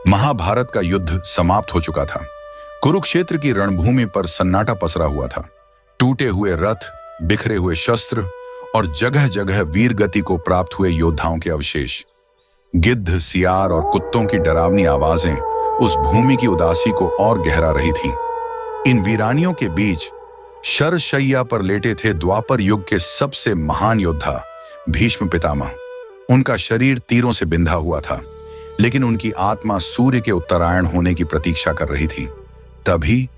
महाभारत का युद्ध समाप्त हो चुका था। कुरुक्षेत्र की रणभूमि पर सन्नाटा पसरा हुआ था। टूटे हुए रथ, बिखरे हुए शस्त्र और जगह जगह वीर गति को प्राप्त हुए योद्धाओं के अवशेष। गिद्ध, सियार और कुत्तों की डरावनी आवाजें उस भूमि की उदासी को और गहरा रही थीं। इन वीरानियों के बीच शरशैया पर लेटे थे द्वापर युग के सबसे महान योद्धा भीष्म पितामह। उनका शरीर तीरों से बिंधा हुआ था, लेकिन उनकी आत्मा सूर्य के उत्तरायण होने की प्रतीक्षा कर रही थी। तभी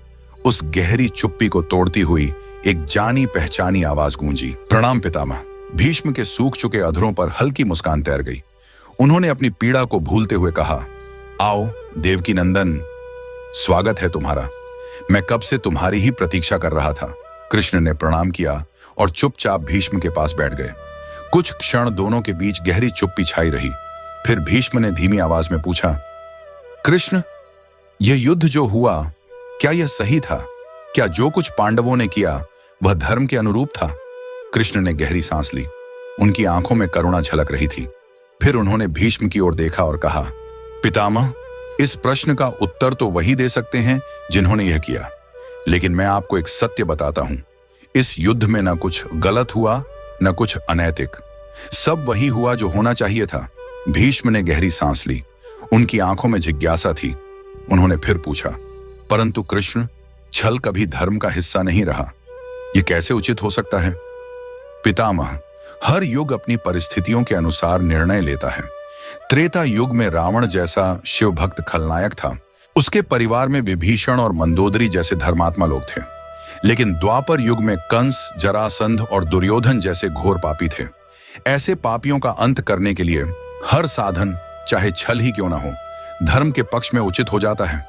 उस गहरी चुप्पी को तोड़ती हुई एक जानी पहचानी आवाज गूंजी। प्रणाम पितामह। भीष्म के सूख चुके अधरों पर हल्की मुस्कान तैर गई। उन्होंने अपनी पीड़ा को भूलते हुए कहा, आओ देवकी नंदन, स्वागत है तुम्हारा। मैं कब से तुम्हारी ही प्रतीक्षा कर रहा था। कृष्ण ने प्रणाम किया और चुपचाप भीष्म के पास बैठ गए। कुछ क्षण दोनों के बीच गहरी चुप्पी छाई रही। फिर भीष्म ने धीमी आवाज में पूछा, कृष्ण, यह युद्ध जो हुआ, क्या यह सही था? क्या जो कुछ पांडवों ने किया वह धर्म के अनुरूप था? कृष्ण ने गहरी सांस ली। उनकी आंखों में करुणा झलक रही थी। फिर उन्होंने भीष्म की ओर देखा और कहा, पितामह, इस प्रश्न का उत्तर तो वही दे सकते हैं जिन्होंने यह किया, लेकिन मैं आपको एक सत्य बताता हूं। इस युद्ध में न कुछ गलत हुआ, न कुछ अनैतिक। सब वही हुआ जो होना चाहिए था। भीष्म ने गहरी सांस ली। उनकी आंखों में जिज्ञासा थी। उन्होंने फिर पूछा, परंतु कृष्ण, छल कभी धर्म का हिस्सा नहीं रहा। यह कैसे उचित हो सकता है? पितामह, हर युग अपनी परिस्थितियों के अनुसार निर्णय लेता है। त्रेता युग में रावण जैसा शिव भक्त खलनायक था। उसके परिवार में विभीषण और मंदोदरी जैसे धर्मात्मा लोग थे। लेकिन द्वापर युग में कंस, जरासंध और दुर्योधन जैसे घोर पापी थे। ऐसे पापियों का अंत करने के लिए हर साधन, चाहे छल ही क्यों ना हो, धर्म के पक्ष में उचित हो जाता है।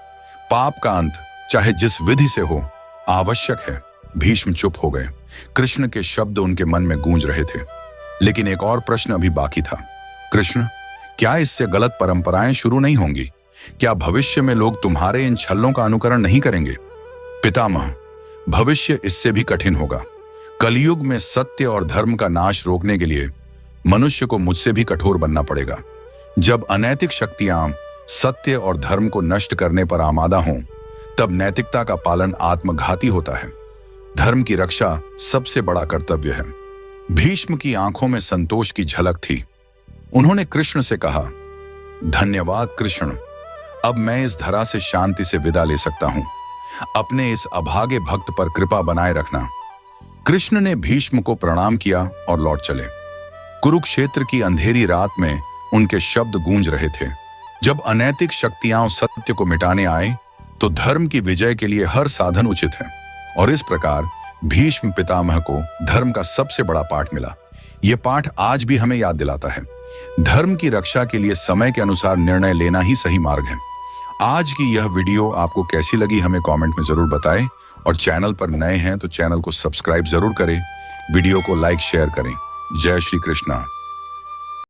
पाप का अंत चाहे जिस विधि से हो, आवश्यक है। भीष्म चुप हो गए। कृष्ण के शब्द उनके मन में गूंज रहे थे। लेकिन एक और प्रश्न अभी बाकी था। कृष्ण, क्या इससे गलत परंपराएं शुरू नहीं होंगी? क्या भविष्य में लोग तुम्हारे इन छल्लों का अनुकरण नहीं करेंगे? पितामह, भविष्य इससे भी कठिन होगा। कलयुग में सत्य और धर्म का नाश रोकने के लिए मनुष्य को मुझसे भी कठोर बनना पड़ेगा। जब अनैतिक शक्तियां सत्य और धर्म को नष्ट करने पर आमादा हों, तब नैतिकता का पालन आत्मघाती होता है। धर्म की रक्षा सबसे बड़ा कर्तव्य है। भीष्म की आंखों में संतोष की झलक थी। उन्होंने कृष्ण से कहा, धन्यवाद कृष्ण, अब मैं इस धरा से शांति से विदा ले सकता हूं। अपने इस अभागे भक्त पर कृपा बनाए रखना। कृष्ण ने भीष्म को प्रणाम किया और लौट चले। कुरुक्षेत्र की अंधेरी रात में उनके शब्द गूंज रहे थे, जब अनैतिक शक्तियां सत्य को मिटाने आए तो धर्म की विजय के लिए हर साधन उचित है। और इस प्रकार भीष्म पितामह को धर्म का सबसे बड़ा पाठ मिला। यह पाठ आज भी हमें याद दिलाता है, धर्म की रक्षा के लिए समय के अनुसार निर्णय लेना ही सही मार्ग है। आज की यह वीडियो आपको कैसी लगी हमें कमेंट में जरूर बताएं, और चैनल पर नए हैं तो चैनल को सब्सक्राइब जरूर करें, वीडियो को लाइक शेयर करें। जय श्री कृष्णा।